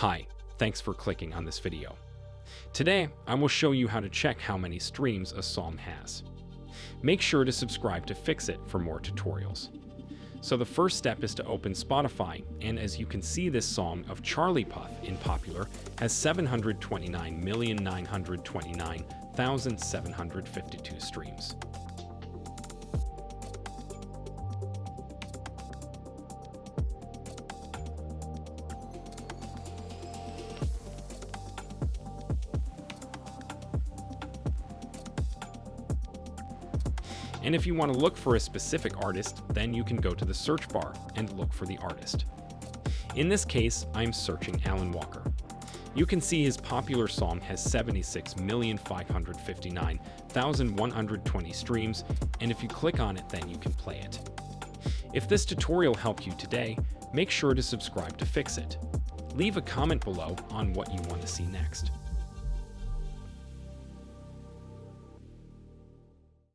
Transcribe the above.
Hi, thanks for clicking on this video. Today, I will show you how to check how many streams a song has. Make sure to subscribe to Fix-It for more tutorials. So the first step is to open Spotify, and as you can see, this song of Charlie Puth in Popular has 729,929,752 streams. And if you want to look for a specific artist, then you can go to the search bar and look for the artist. In this case, I'm searching Alan Walker. You can see his Popular song has 76,559,120 streams, and if you click on it, then you can play it. If this tutorial helped you today, make sure to subscribe to Fix-It. Leave a comment below on what you want to see next.